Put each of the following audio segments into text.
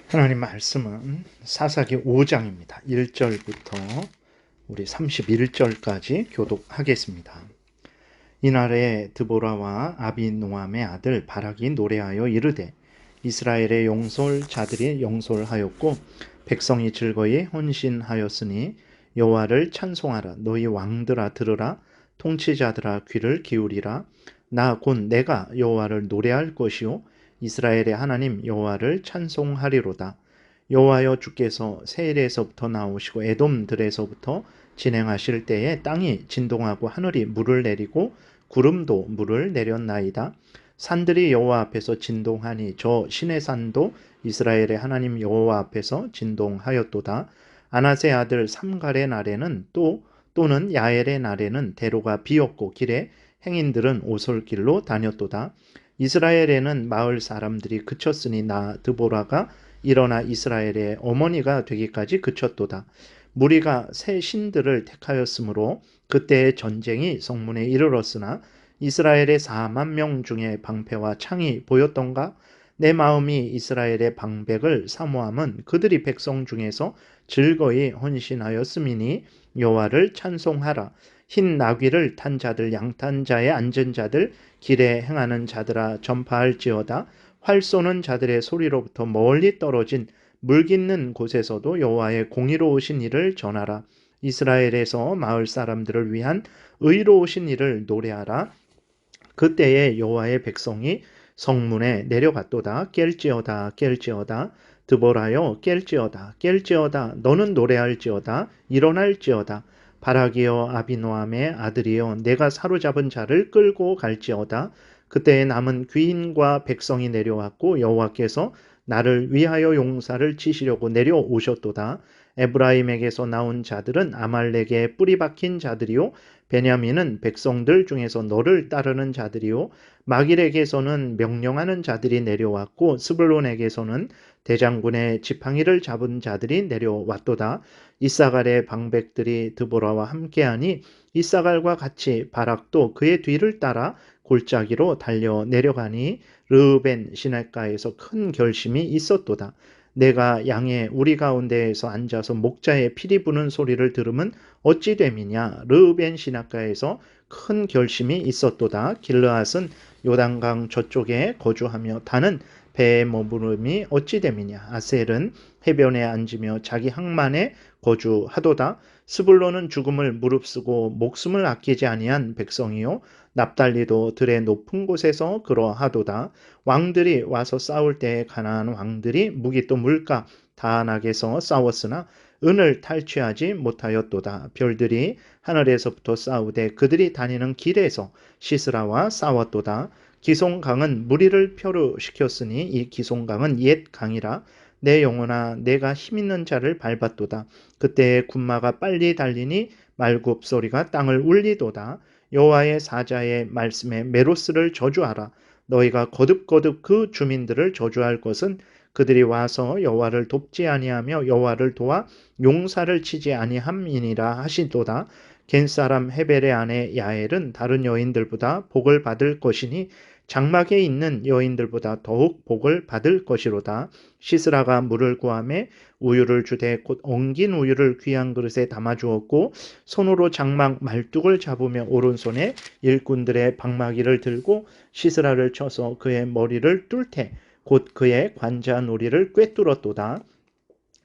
하나님 말씀은 사사기 5장입니다. 1절부터 우리 31절까지 교독하겠습니다. 이날에 드보라와 아비노함의 아들 바락이 노래하여 이르되 이스라엘의 용솔자들이 용솔하였고 백성이 즐거이 헌신하였으니 여호와를 찬송하라. 너희 왕들아 들으라. 통치자들아 귀를 기울이라. 나 곧 내가 여호와를 노래할 것이요 이스라엘의 하나님 여호와를 찬송하리로다. 여호와여 주께서 세일에서부터 나오시고 에돔들에서부터 진행하실 때에 땅이 진동하고 하늘이 물을 내리고 구름도 물을 내렸나이다. 산들이 여호와 앞에서 진동하니 저 시내산도 이스라엘의 하나님 여호와 앞에서 진동하였도다. 아낫의 아들 삼갈의 날에는 또는 야엘의 날에는 대로가 비었고 길에 행인들은 오솔길로 다녔도다. 이스라엘에는 마을 사람들이 그쳤으니 나 드보라가 일어나 이스라엘의 어머니가 되기까지 그쳤도다. 무리가 새 신들을 택하였으므로 그때의 전쟁이 성문에 이르렀으나 이스라엘의 4만 명 중에 방패와 창이 보였던가? 내 마음이 이스라엘의 방백을 사모함은 그들이 백성 중에서 즐거이 헌신하였음이니 여호와를 찬송하라. 흰 나귀를 탄 자들 양탄 자에 앉은 자들 길에 행하는 자들아 전파할지어다. 활 쏘는 자들의 소리로부터 멀리 떨어진 물 깃는 곳에서도 여호와의 공의로우신 일을 전하라. 이스라엘에서 마을 사람들을 위한 의로우신 일을 노래하라. 그때에 여호와의 백성이 성문에 내려갔도다. 깰지어다 깰지어다. 드보라여 깰지어다 깰지어다. 너는 노래할지어다. 일어날지어다. 바락이여 아비노함의 아들이여 내가 사로잡은 자를 끌고 갈지어다. 그때에 남은 귀인과 백성이 내려왔고 여호와께서 나를 위하여 용사를 치시려고 내려오셨도다. 에브라임에게서 나온 자들은 아말렉에 뿌리 박힌 자들이요 베냐민은 백성들 중에서 너를 따르는 자들이요 마길에게서는 명령하는 자들이 내려왔고 스불론에게서는 대장군의 지팡이를 잡은 자들이 내려왔도다. 이사갈의 방백들이 드보라와 함께하니 이사갈과 같이 바락도 그의 뒤를 따라 골짜기로 달려 내려가니 르우벤 시냇가에서 큰 결심이 있었도다. 내가 양의 우리 가운데에서 앉아서 목자의 피리 부는 소리를 들으면 어찌 됨이냐. 르우벤 시냇가에서 큰 결심이 있었도다. 길르앗은 요단강 저쪽에 거주하며 다는 배에 머무름이 어찌 됨이냐. 아셀은 해변에 앉으며 자기 항만에 거주하도다. 스불론은 죽음을 무릅쓰고 목숨을 아끼지 아니한 백성이요 납달리도 들의 높은 곳에서 그러하도다. 왕들이 와서 싸울 때에 가나안 왕들이 무기 또 물가 다낙에서 싸웠으나 은을 탈취하지 못하였도다. 별들이 하늘에서부터 싸우되 그들이 다니는 길에서 시스라와 싸웠도다. 기송강은 무리를 표류시켰으니 이 기송강은 옛 강이라. 내 영혼아 내가 힘있는 자를 밟았도다. 그때에 군마가 빨리 달리니 말굽 소리가 땅을 울리도다. 여호와의 사자의 말씀에 메로스를 저주하라. 너희가 거듭거듭 그 주민들을 저주할 것은 그들이 와서 여호와를 돕지 아니하며 여호와를 도와 용사를 치지 아니함이니라 하시도다. 겐사람 헤벨의 아내 야엘은 다른 여인들보다 복을 받을 것이니 장막에 있는 여인들보다 더욱 복을 받을 것이로다. 시스라가 물을 구하매 우유를 주되 곧 엉긴 우유를 귀한 그릇에 담아주었고 손으로 장막 말뚝을 잡으며 오른손에 일꾼들의 방마기를 들고 시스라를 쳐서 그의 머리를 뚫되 곧 그의 관자놀이를 꿰뚫었도다.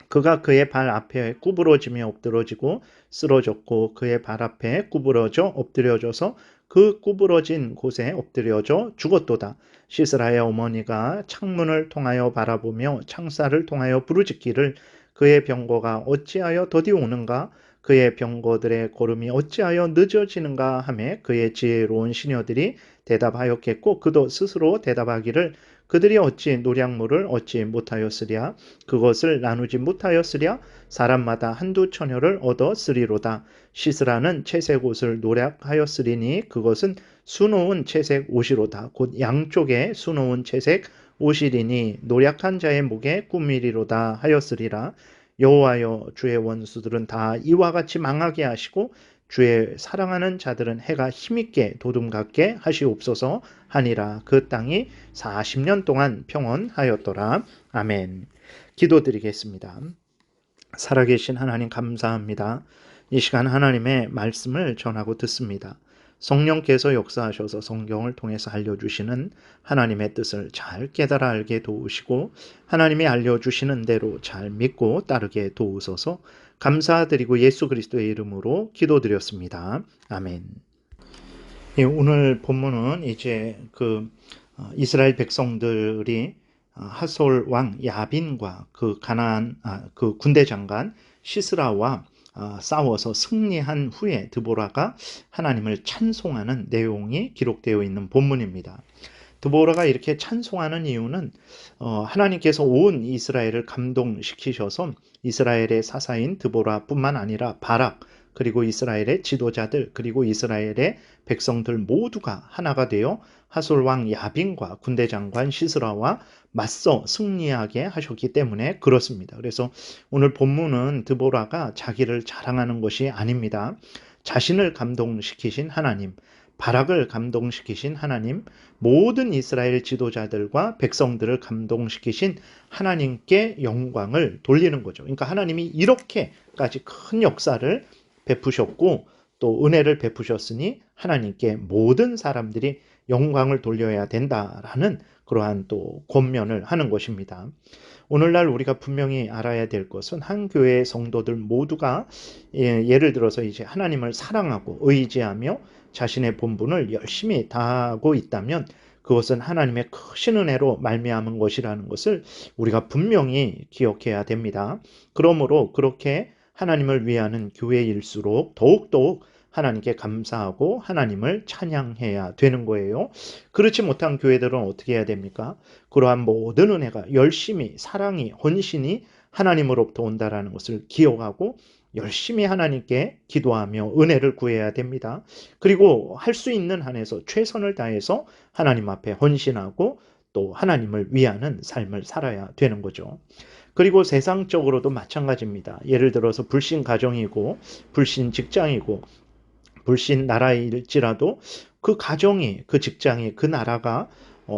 그가 그의 발 앞에 구부러지며 엎드러지고 쓰러졌고 그의 발 앞에 구부러져 엎드려져서 그 구부러진 곳에 엎드려져 죽었도다. 시스라의 어머니가 창문을 통하여 바라보며 창살을 통하여 부르짖기를 그의 병거가 어찌하여 더디 오는가 그의 병거들의 걸음이 어찌하여 늦어지는가 하며 그의 지혜로운 시녀들이 대답하였겠고 그도 스스로 대답하기를 그들이 어찌 노량물을 얻지 못하였으랴 그것을 나누지 못하였으랴 사람마다 한두 처녀를 얻었으리로다. 시스라는 채색 옷을 노략하였으리니 그것은 수놓은 채색 옷이로다. 곧 양쪽에 수놓은 채색 옷이리니 노략한 자의 목에 꾸미리로다 하였으리라. 여호와여 주의 원수들은 다 이와 같이 망하게 하시고 주의 사랑하는 자들은 해가 힘있게 도둠같게 하시옵소서 하니라. 그 땅이 40년 동안 평온하였더라. 아멘. 기도드리겠습니다. 살아계신 하나님 감사합니다. 이 시간 하나님의 말씀을 전하고 듣습니다. 성령께서 역사하셔서 성경을 통해서 알려주시는 하나님의 뜻을 잘 깨달아 알게 도우시고 하나님이 알려주시는 대로 잘 믿고 따르게 도우소서. 감사드리고 예수 그리스도의 이름으로 기도드렸습니다. 아멘. 예, 오늘 본문은 이제 이스라엘 백성들이 하솔 왕 야빈과 그 가나안 그 군대 장관 시스라와 싸워서 승리한 후에 드보라가 하나님을 찬송하는 내용이 기록되어 있는 본문입니다. 드보라가 이렇게 찬송하는 이유는 하나님께서 온 이스라엘을 감동시키셔서 이스라엘의 사사인 드보라뿐만 아니라 바락 그리고 이스라엘의 지도자들 그리고 이스라엘의 백성들 모두가 하나가 되어 하솔 왕 야빈과 군대 장관 시스라와 맞서 승리하게 하셨기 때문에 그렇습니다. 그래서 오늘 본문은 드보라가 자기를 자랑하는 것이 아닙니다. 자신을 감동시키신 하나님, 바락을 감동시키신 하나님, 모든 이스라엘 지도자들과 백성들을 감동시키신 하나님께 영광을 돌리는 거죠. 그러니까 하나님이 이렇게까지 큰 역사를 베푸셨고 또 은혜를 베푸셨으니 하나님께 모든 사람들이 영광을 돌려야 된다라는 그러한 또 권면을 하는 것입니다. 오늘날 우리가 분명히 알아야 될 것은 한 교회의 성도들 모두가 예를 들어서 이제 하나님을 사랑하고 의지하며 자신의 본분을 열심히 다하고 있다면 그것은 하나님의 크신 은혜로 말미암은 것이라는 것을 우리가 분명히 기억해야 됩니다. 그러므로 그렇게 하나님을 위하는 교회일수록 더욱더욱 하나님께 감사하고 하나님을 찬양해야 되는 거예요. 그렇지 못한 교회들은 어떻게 해야 됩니까? 그러한 모든 은혜가 열심히 사랑이 헌신이 하나님으로부터 온다라는 것을 기억하고 열심히 하나님께 기도하며 은혜를 구해야 됩니다. 그리고 할 수 있는 한에서 최선을 다해서 하나님 앞에 헌신하고 또 하나님을 위하는 삶을 살아야 되는 거죠. 그리고 세상적으로도 마찬가지입니다. 예를 들어서 불신 가정이고 불신 직장이고 불신 나라일지라도 그 가정이 그 직장이 그 나라가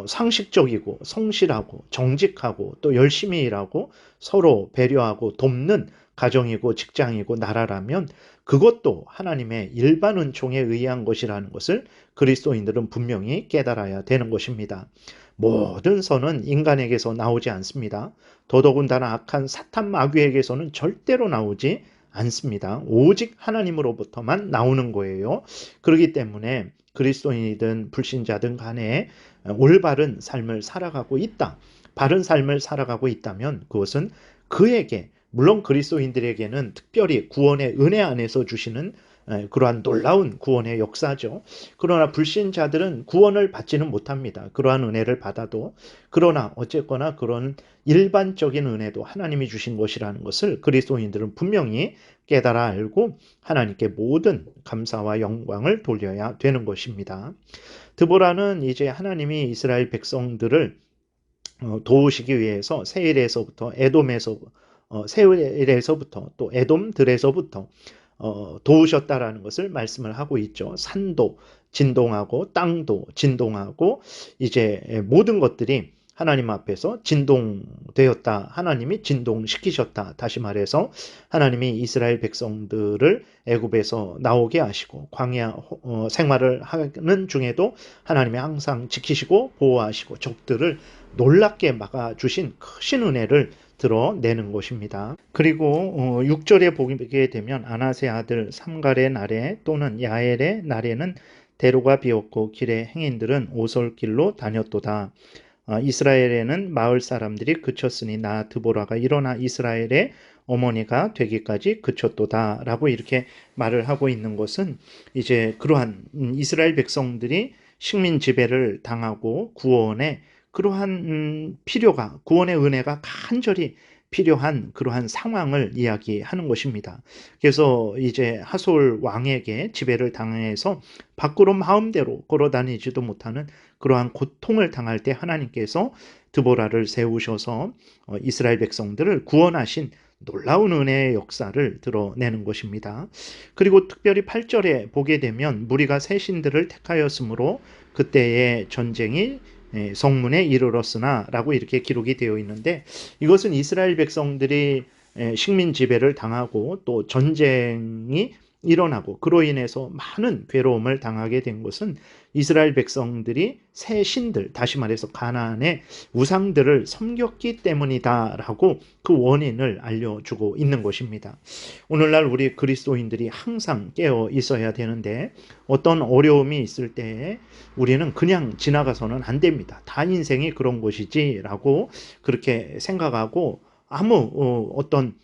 상식적이고 성실하고 정직하고 또 열심히 일하고 서로 배려하고 돕는 가정이고 직장이고 나라라면 그것도 하나님의 일반 은총에 의한 것이라는 것을 그리스도인들은 분명히 깨달아야 되는 것입니다. 모든 선은 인간에게서 나오지 않습니다. 더더군다나 악한 사탄 마귀에게서는 절대로 나오지 않습니다. 오직 하나님으로부터만 나오는 거예요. 그렇기 때문에 그리스도인이든 불신자든 간에 올바른 삶을 살아가고 있다. 바른 삶을 살아가고 있다면 그것은 그에게 물론 그리스도인들에게는 특별히 구원의 은혜 안에서 주시는 그러한 놀라운 구원의 역사죠. 그러나 불신자들은 구원을 받지는 못합니다. 그러한 은혜를 받아도. 그러나 어쨌거나 그런 일반적인 은혜도 하나님이 주신 것이라는 것을 그리스도인들은 분명히 깨달아 알고 하나님께 모든 감사와 영광을 돌려야 되는 것입니다. 드보라는 이제 하나님이 이스라엘 백성들을 도우시기 위해서 세일에서부터 또 에돔들에서부터 도우셨다라는 것을 말씀을 하고 있죠. 산도 진동하고 땅도 진동하고 이제 모든 것들이 하나님 앞에서 진동되었다. 하나님이 진동시키셨다. 다시 말해서 하나님이 이스라엘 백성들을 애굽에서 나오게 하시고 광야 생활을 하는 중에도 하나님이 항상 지키시고 보호하시고 적들을 놀랍게 막아주신 크신 은혜를 드러내는 것입니다. 그리고 6절에 보게 되면 아나세 아들 삼갈의 날에 또는 야엘의 날에는 대로가 비었고 길의 행인들은 오솔길로 다녔도다. 이스라엘에는 마을 사람들이 그쳤으니 나 드보라가 일어나 이스라엘의 어머니가 되기까지 그쳤도다 라고 이렇게 말을 하고 있는 것은 이제 그러한 이스라엘 백성들이 식민 지배를 당하고 구원의 그러한 필요가 구원의 은혜가 간절히 필요한 그러한 상황을 이야기하는 것입니다. 그래서 이제 하솔 왕에게 지배를 당해서 밖으로 마음대로 걸어다니지도 못하는 그러한 고통을 당할 때 하나님께서 드보라를 세우셔서 이스라엘 백성들을 구원하신 놀라운 은혜의 역사를 드러내는 것입니다. 그리고 특별히 8절에 보게 되면 무리가 새 신들을 택하였으므로 그때의 전쟁이 성문에 이르렀으나 라고 이렇게 기록이 되어 있는데, 이것은 이스라엘 백성들이 식민 지배를 당하고 또 전쟁이 일어나고 그로 인해서 많은 괴로움을 당하게 된 것은 이스라엘 백성들이 새 신들, 다시 말해서 가나안의 우상들을 섬겼기 때문이다라고 그 원인을 알려주고 있는 것입니다. 오늘날 우리 그리스도인들이 항상 깨어 있어야 되는데, 어떤 어려움이 있을 때 우리는 그냥 지나가서는 안 됩니다. 다 인생이 그런 것이지라고 그렇게 생각하고 아무 어떤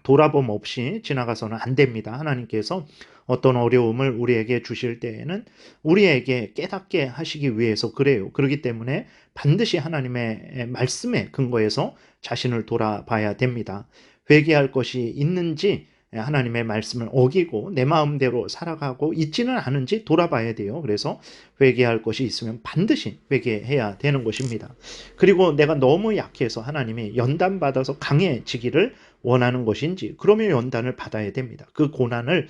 돌아봄 없이 지나가서는 안 됩니다. 하나님께서 어떤 어려움을 우리에게 주실 때에는 우리에게 깨닫게 하시기 위해서 그래요. 그렇기 때문에 반드시 하나님의 말씀에 근거해서 자신을 돌아봐야 됩니다. 회개할 것이 있는지, 하나님의 말씀을 어기고 내 마음대로 살아가고 있지는 않은지 돌아봐야 돼요. 그래서 회개할 것이 있으면 반드시 회개해야 되는 것입니다. 그리고 내가 너무 약해서 하나님이 연단받아서 강해지기를 원하는 것인지, 그러면 연단을 받아야 됩니다. 그 고난을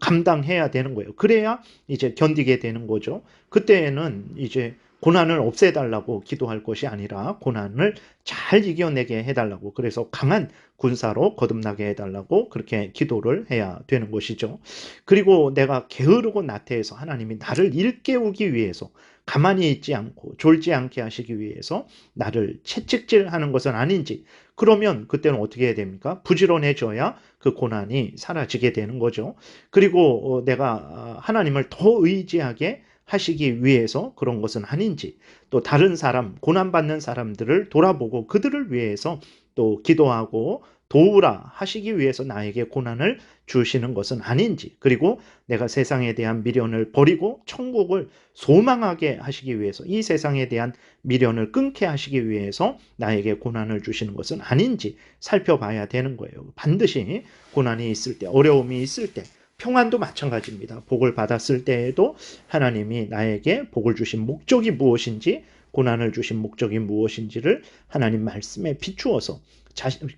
감당해야 되는 거예요. 그래야 이제 견디게 되는 거죠. 그때에는 이제 고난을 없애달라고 기도할 것이 아니라 고난을 잘 이겨내게 해달라고, 그래서 강한 군사로 거듭나게 해달라고 그렇게 기도를 해야 되는 것이죠. 그리고 내가 게으르고 나태해서 하나님이 나를 일깨우기 위해서, 가만히 있지 않고 졸지 않게 하시기 위해서 나를 채찍질하는 것은 아닌지, 그러면 그때는 어떻게 해야 됩니까? 부지런해져야 그 고난이 사라지게 되는 거죠. 그리고 내가 하나님을 더 의지하게 하시기 위해서 그런 것은 아닌지, 또 다른 사람, 고난받는 사람들을 돌아보고 그들을 위해서 또 기도하고 도우라 하시기 위해서 나에게 고난을 주시는 것은 아닌지, 그리고 내가 세상에 대한 미련을 버리고 천국을 소망하게 하시기 위해서, 이 세상에 대한 미련을 끊게 하시기 위해서 나에게 고난을 주시는 것은 아닌지 살펴봐야 되는 거예요. 반드시 고난이 있을 때, 어려움이 있을 때, 평안도 마찬가지입니다. 복을 받았을 때에도 하나님이 나에게 복을 주신 목적이 무엇인지, 고난을 주신 목적이 무엇인지를 하나님 말씀에 비추어서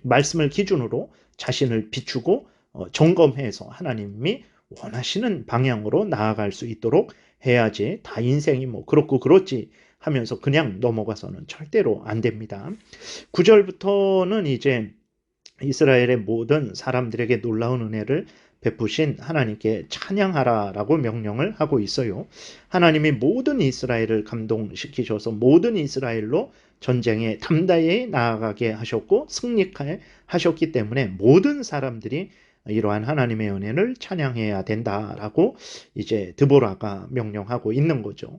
말씀을 기준으로 자신을 비추고 점검해서 하나님이 원하시는 방향으로 나아갈 수 있도록 해야지, 다 인생이 뭐 그렇고 그렇지 하면서 그냥 넘어가서는 절대로 안 됩니다. 9절부터는 이제 이스라엘의 모든 사람들에게 놀라운 은혜를 베푸신 하나님께 찬양하라라고 명령을 하고 있어요. 하나님이 모든 이스라엘을 감동시키셔서 모든 이스라엘로 전쟁에 담대히 나아가게 하셨고 승리하게 하셨기 때문에 모든 사람들이 이러한 하나님의 은혜를 찬양해야 된다라고 이제 드보라가 명령하고 있는 거죠.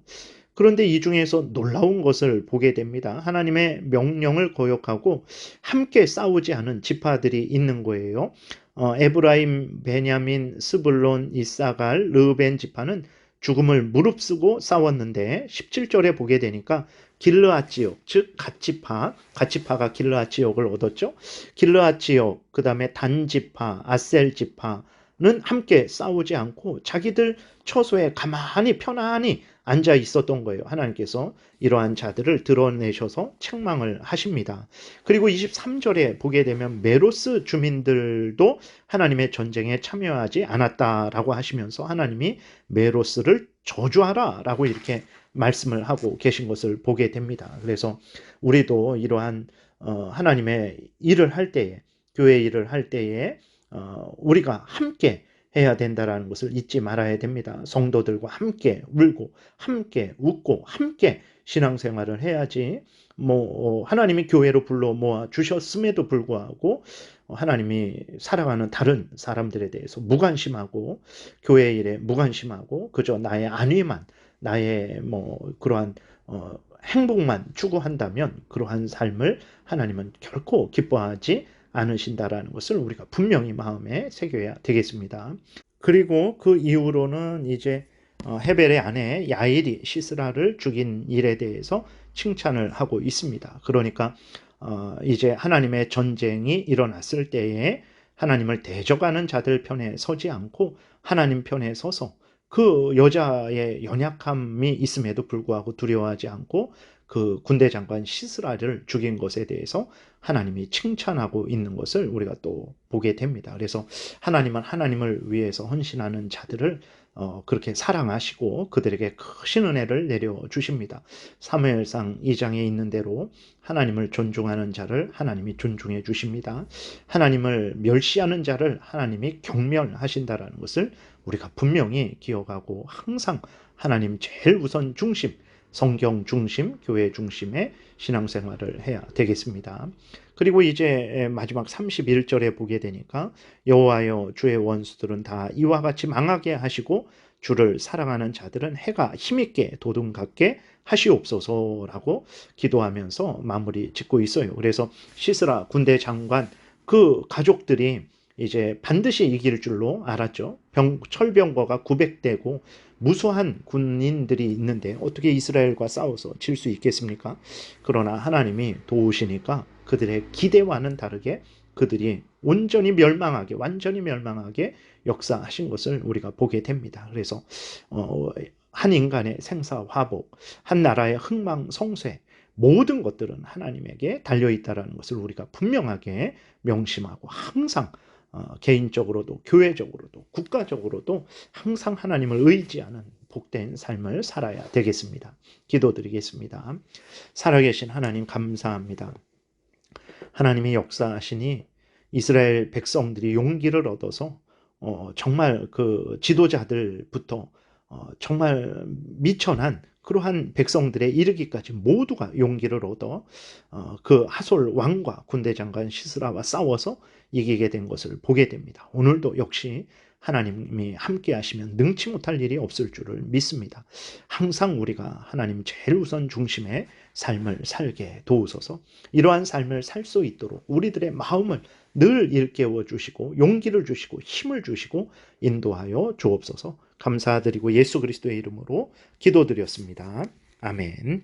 그런데 이 중에서 놀라운 것을 보게 됩니다. 하나님의 명령을 거역하고 함께 싸우지 않은 지파들이 있는 거예요. 에브라임, 베냐민, 스불론, 이사갈, 르벤 지파는 죽음을 무릅쓰고 싸웠는데 17절에 보게 되니까 길르앗 지역, 즉 갓지파가 길르앗 지역을 얻었죠. 길르앗 지역, 그 다음에 단 지파, 아셀 지파는 함께 싸우지 않고 자기들 처소에 가만히 편안히 앉아 있었던 거예요. 하나님께서 이러한 자들을 드러내셔서 책망을 하십니다. 그리고 23절에 보게 되면 메로스 주민들도 하나님의 전쟁에 참여하지 않았다라고 하시면서 하나님이 메로스를 저주하라 라고 이렇게 말씀을 하고 계신 것을 보게 됩니다. 그래서 우리도 이러한 하나님의 일을 할 때에, 교회 일을 할 때에 우리가 함께 해야 된다라는 것을 잊지 말아야 됩니다. 성도들과 함께 울고 함께 웃고 함께 신앙생활을 해야지, 하나님이 교회로 불러 모아 주셨음에도 불구하고 하나님이 살아가는 다른 사람들에 대해서 무관심하고 교회 일에 무관심하고 그저 나의 안위만, 나의 그러한 행복만 추구한다면 그러한 삶을 하나님은 결코 기뻐하지 않으신다라는 것을 우리가 분명히 마음에 새겨야 되겠습니다. 그리고 그 이후로는 이제 헤벨의 아내 야일이 시스라를 죽인 일에 대해서 칭찬을 하고 있습니다. 그러니까 이제 하나님의 전쟁이 일어났을 때에 하나님을 대적하는 자들 편에 서지 않고 하나님 편에 서서 그 여자의 연약함이 있음에도 불구하고 두려워하지 않고 그 군대 장관 시스라를 죽인 것에 대해서 하나님이 칭찬하고 있는 것을 우리가 또 보게 됩니다. 그래서 하나님은 하나님을 위해서 헌신하는 자들을 그렇게 사랑하시고 그들에게 크신 은혜를 내려주십니다. 사무엘상 2장에 있는 대로 하나님을 존중하는 자를 하나님이 존중해 주십니다. 하나님을 멸시하는 자를 하나님이 경멸하신다라는 것을 우리가 분명히 기억하고 항상 하나님 제일 우선 중심, 성경 중심, 교회 중심의 신앙생활을 해야 되겠습니다. 그리고 이제 마지막 31절에 보게 되니까 여호와여 주의 원수들은 다 이와 같이 망하게 하시고 주를 사랑하는 자들은 해가 힘있게 도둠같게 하시옵소서라고 기도하면서 마무리 짓고 있어요. 그래서 시스라 군대 장관 그 가족들이 이제 반드시 이길 줄로 알았죠. 철병거가 900대고 무수한 군인들이 있는데 어떻게 이스라엘과 싸워서 질 수 있겠습니까? 그러나 하나님이 도우시니까 그들의 기대와는 다르게 그들이 완전히 멸망하게 역사하신 것을 우리가 보게 됩니다. 그래서 한 인간의 생사화복, 한 나라의 흥망성쇠, 모든 것들은 하나님에게 달려있다는 것을 우리가 분명하게 명심하고 항상 개인적으로도 교회적으로도 국가적으로도 항상 하나님을 의지하는 복된 삶을 살아야 되겠습니다. 기도드리겠습니다. 살아계신 하나님 감사합니다. 하나님이 역사하시니 이스라엘 백성들이 용기를 얻어서 정말 그 지도자들부터 정말 미천한 그러한 백성들에 이르기까지 모두가 용기를 얻어 그 하솔 왕과 군대 장관 시스라와 싸워서 이기게 된 것을 보게 됩니다. 오늘도 역시 하나님이 함께 하시면 능치 못할 일이 없을 줄을 믿습니다. 항상 우리가 하나님 제일 우선 중심의 삶을 살게 도우소서. 이러한 삶을 살 수 있도록 우리들의 마음을 늘 일깨워 주시고 용기를 주시고 힘을 주시고 인도하여 주옵소서. 감사드리고 예수 그리스도의 이름으로 기도드렸습니다. 아멘.